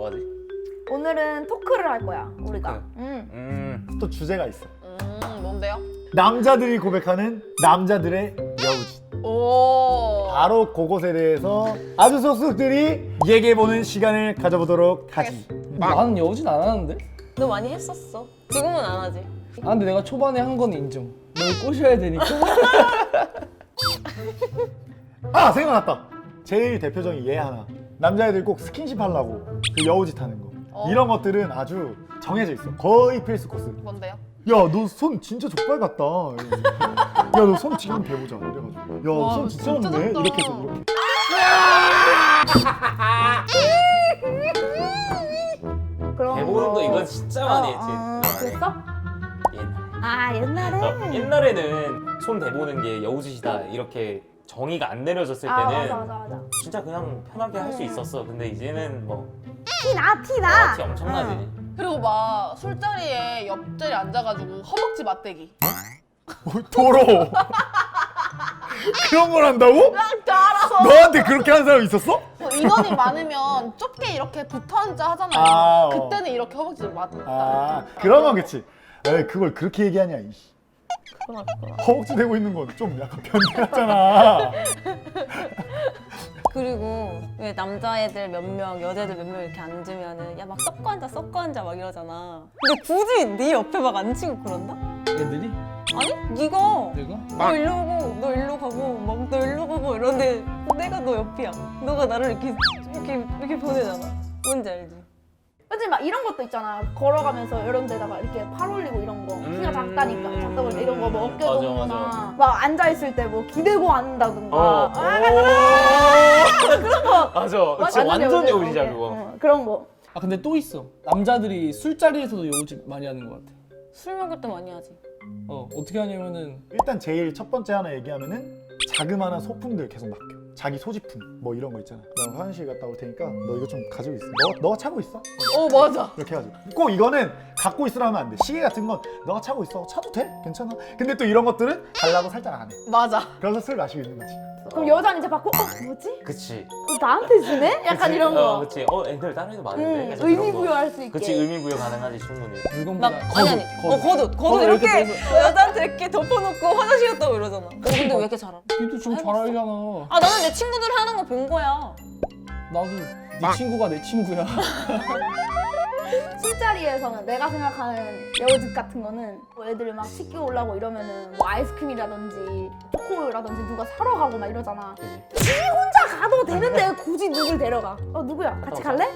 뭐하지? 오늘은 토크를 할 거야 우리가. 또 주제가 있어. 뭔데요? 남자들이 고백하는 남자들의 여우짓. 오. 바로 그것에 대해서 아주 속속들이 얘기해보는 시간을 가져보도록 하지. 나는 여우짓 안 하는데? 너 많이 했었어. 지금은 안 하지. 아 근데 내가 초반에 한 건 인정. 널 꼬셔야 되니까. 아 생각났다. 제일 대표적인 얘 하나. 남자애들 꼭 스킨십 하려고 그 여우짓 하는 거. 이런 것들은 아주 정해져 있어. 거의 필수 코스. 뭔데요? 야 너 손 진짜 족발 같다. 야 너 손 지금 한번 대보자. 이래가지고 야 손 진짜 진짜 없네. 작다. 이렇게 해서 이렇게. 그런 대부분도 거. 이건 진짜 많이 했지. 그랬어? 옛날. 아 옛날에. 옛날에는 손 대보는 게 여우짓이다 이렇게 정의가 안 내려졌을 아 때는 맞아. 진짜 그냥 편하게 할 수 있었어. 근데 이제는 뭐 티나. 티 엄청나지. 그리고 막 술자리에 옆자리에 앉아가지고 허벅지 맞대기. 더러워. 그런 걸 한다고? 알아서. 너한테 그렇게 한 사람 있었어? 인원이 많으면 좁게 이렇게 붙어 앉아 하잖아요. 아, 그때는 이렇게 허벅지를 맞다. 아 그러면 그치. 에이 그걸 그렇게 얘기하냐 이씨. 허벅지 대고 있는 건 좀 약간 변태 같잖아. 그리고 왜 남자애들 몇 명, 여자애들 몇 명 이렇게 앉으면은 야 막 섞어 앉아 막 이러잖아. 근데 굳이 네 옆에 막 앉히고 그런다? 애들이? 아니 네가 내가? 너 일로 오고 너 일로 가고 막 너 일로 가고 이런데 내가 너 옆이야. 너가 나를 이렇게 보내잖아. 뭔지 알지? 그치 막 이런 것도 있잖아. 걸어가면서 이런 데다가 이렇게 팔 올리고 이런 거. 키가 작다니까. 작다 보니까 이런 거 뭐 어깨 맞아, 동무나 맞아. 막 앉아 있을 때 뭐 기대고 앉는다든가. 어. 그런 거. 맞아. 진짜 완전 여우짓이야 오케이. 그거. 그런 거. 아 근데 또 있어. 남자들이 술자리에서도 여우짓 많이 하는 것 같아. 술 먹을 때 많이 하지. 어떻게 하냐면은 일단 제일 첫 번째 하나 얘기하면은 자그마한 소품들 계속 맡겨. 자기 소지품 뭐 이런 거 있잖아. 나 화장실 갔다 올 테니까 너 이거 좀 가지고 있어. 너가 차고 있어. 맞아. 이렇게 해가지고 꼭 이거는 갖고 있으라 하면 안 돼. 시계 같은 건 너가 차고 있어. 차도 돼? 괜찮아. 근데 또 이런 것들은 달라고 살짝 안 해. 맞아. 그래서 술 마시고 있는 거지. 그럼 여자는 이제 받고 뭐지? 그치. 나한테 주네? 약간 그치? 이런 거. 그치. 애들 다른 애도 많은데. 그래서 의미 그런 거. 부여할 수 있게. 그치 의미 부여 가능하지 충분히. 물건보다 아니 겉옷 이렇게 이렇게 빼서. 여자한테 이렇게 덮어놓고 화장실 갔다 고 이러잖아. 근데 왜 이렇게 잘 알아? 니도 지금 잘 알잖아. 아 나는 내 친구들이 하는 거 본 거야. 나도 네 친구가 내 친구야. 술자리에서는 내가 생각하는 여우짓 같은 거는 뭐 애들이 막 치기 올라고 이러면은 뭐 아이스크림이라든지 초코라든지 누가 사러 가고 막 이러잖아. 지 혼자 가도 되는데 굳이 누굴 데려가. 누구야? 같이 갈래?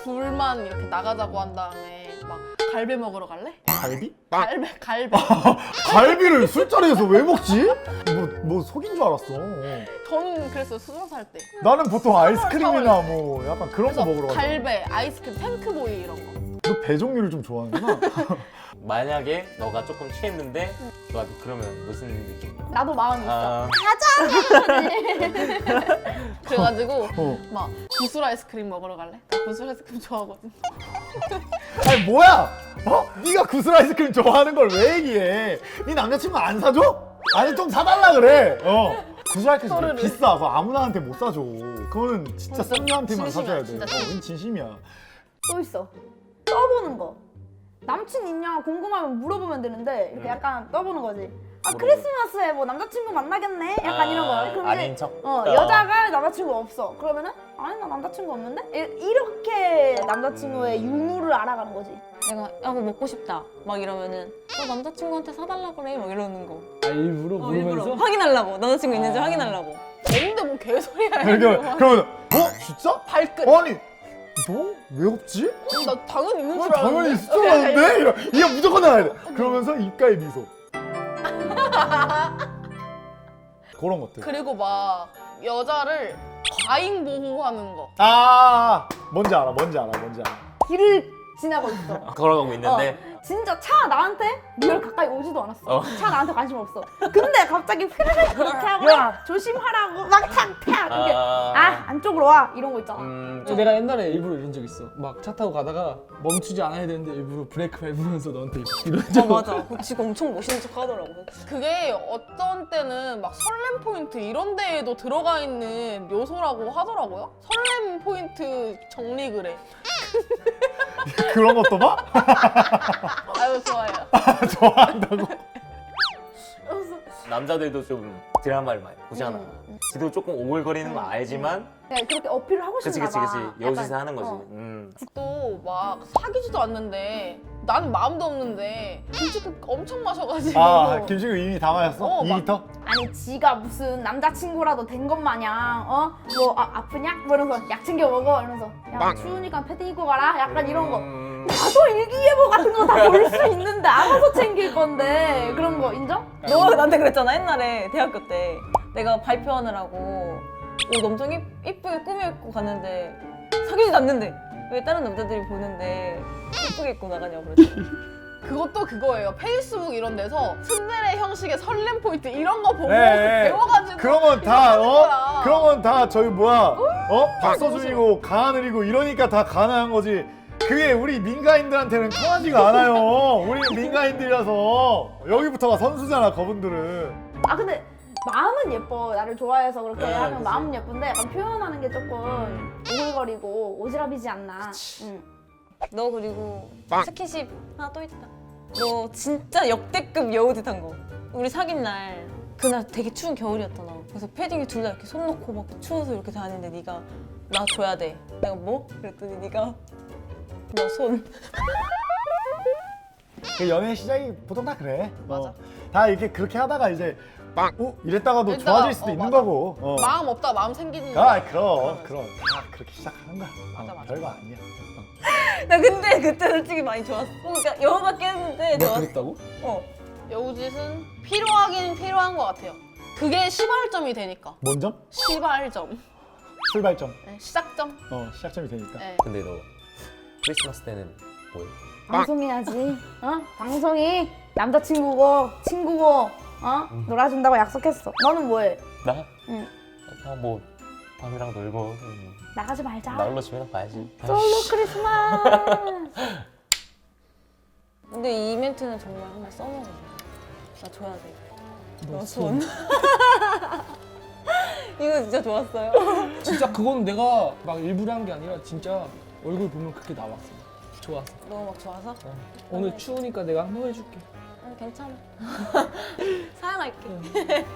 둘만 이렇게 나가자고 한 다음에 막 갈비 먹으러 갈래? 갈비? 갈비. 갈비를 술자리에서 왜 먹지? 뭐 속인 줄 알았어. 저는 그랬어요 수능 살 때. 나는 보통 아이스크림이나 뭐 약간 그런 거 먹으러 가잖아. 갈비, 아이스크림, 탱크보이 이런 거. 너 배 종류를 좀 좋아하는구나. 만약에 너가 조금 취했는데 좋아 그러면 무슨 느낌이야? 나도 마음이 있어. 아, 그래가지고 어. 막 구슬 아이스크림 먹으러 갈래? 나 구슬 아이스크림 좋아하거든. 아니 뭐야? 네가 구슬 아이스크림 좋아하는 걸 왜 얘기해? 네 남자친구 안 사줘? 아니 좀 사달라 그래. 구슬 아이스크림 소르르. 비싸. 그거 아무나한테 못 사줘. 그거는 진짜 썸녀한테만 진심이야, 사줘야 돼. 진짜 이건 진심이야. 또 있어. 떠보는 거. 남친 있냐 궁금하면 물어보면 되는데 이렇게 약간 떠보는 거지. 크리스마스에 뭐 남자친구 만나겠네? 약간 이런 거. 그럼 아닌 이제 척. 여자가 남자친구 없어. 그러면은 아니 나 남자친구 없는데? 이렇게 남자친구의 유무를 알아가는 거지. 내가 야 뭐 먹고 싶다 막 이러면은 너 남자친구한테 사달라 그래 막 이러는 거. 아 일부러 물으면서? 확인하려고 남자친구 있는지 확인하려고. 없는데 뭔 개소리야. 그러면 진짜? 발끝. 아니 너 왜 없지? 나 당연히 있는 줄 알았는데. 당연히 있을 줄 알았는데? 이거 무조건 나와야 돼. 그러면서 입가에 미소. 그런 것들. 그리고 막 여자를 과잉 보호하는 거. 뭔지 알아. 길을 지나고 있어. 걸어가고 있는데 진짜 차 나한테 리얼 가까이 오지도 않았어. 어. 차 나한테 관심 없어. 근데 갑자기 휘르륵 이렇게 하고 조심하라고 막 탁탁 이게 안쪽으로 와 이런 거 있잖아. 내가 옛날에 일부러 이런 적 있어. 막 차 타고 가다가 멈추지 않아야 되는데 일부러 브레이크 밟으면서 너한테 이런 적. 맞아. 그거 지금 엄청 멋있는 척 하더라고. 그게 어떤 때는 막 설렘 포인트 이런 데에도 들어가 있는 요소라고 하더라고요. 설렘 포인트 정리글에. 그런 것도 봐? 아유 좋아요. 좋아한다고? 남자들도 좀 드라마를 많이 보잖아. 지도 조금 오글거리는 거 알지만 네, 그렇게 어필을 하고 그치 싶나 그치 봐. 그치 여우짓을 약간, 하는 거지. 또 막 사귀지도 않는데 나는 마음도 없는데 김치국 엄청 마셔가지고 김치국 이미 다 마셨어? 2리터? 아니 지가 무슨 남자친구라도 된 것 마냥 뭐 아프냐? 뭐 이러면서 약 챙겨 먹어 이러면서 야 추우니까 패딩 입고 가라 약간 이런 거 나도 일기예보 같은 거 다 볼 수 있는데 알아서 챙길 건데 그런 거 인정? 너가 나한테 그랬잖아 옛날에 대학교 때 내가 발표하느라고 옷 엄청 이쁘게 꾸며입고 갔는데 사귀지도 않는데 왜 다른 남자들이 보는데 이쁘게 입고 나가냐고 그랬잖아. 그것도 그거예요. 페이스북 이런 데서 츤데레 형식의 설렘 포인트 이런 거 보고 네. 배워가지고 그러면 다 하는 거야. 그러면 다 저기 뭐야 박서준이고 가하늘이고 이러니까 다 가능한 거지. 그게 우리 민가인들한테는 통하지가 않아요. 우리 민가인들이라서 여기부터가 선수잖아 그분들은. 아 근데 마음은 예뻐. 나를 좋아해서 그렇게 하면 그치. 마음은 예쁜데 약간 표현하는 게 조금 오글거리고 오지랖이지 않나. 너 그리고 스킨십 하나 또 있다. 너 진짜 역대급 여우짓 한 거. 우리 사귄 날 그날 되게 추운 겨울이었잖아. 그래서 패딩에 둘 다 이렇게 손 놓고 막 추워서 이렇게 다니는데 네가 나 줘야 돼. 내가 뭐? 그랬더니 네가 너 손. 그 연애 시작이 보통 다 그래. 맞아. 다 이렇게 그렇게 하다가 이제 이랬다가도 이랬다가, 좋아질 수도 있는 맞아. 거고. 마음 없다 마음 생기는 그럼 다 그렇게 시작하는 거야. 맞아, 맞아. 별거 아니야. 나 근데 그때 솔직히 많이 좋았어. 그러니까 여우밖에 했는데 너 좋았어. 그랬다고? 여우짓은 필요하긴 필요한 것 같아요. 그게 시발점이 되니까. 뭔 점? 시발점. 출발점. 네, 시작점. 시작점이 되니까. 네. 근데 너 크리스마스 때는 뭐해? 방송해야지. 방송이 남자친구고 친구고 놀아준다고 약속했어. 너는 뭐해? 나? 응. 그냥 뭐 밤이랑 놀고 나가지 말자. 나홀로 집에나 가야지. 솔로 크리스마스. 근데 이 멘트는 정말 한번 써먹어. 나 줘야 돼. 너 손. 이거 진짜 좋았어요. 진짜 그건 내가 막 일부러 한 게 아니라 진짜 얼굴 보면 그렇게 나왔어. 좋았어. 너무 막 좋아서? 오늘 추우니까 내가 한번 해줄게. 괜찮아. 사양할게.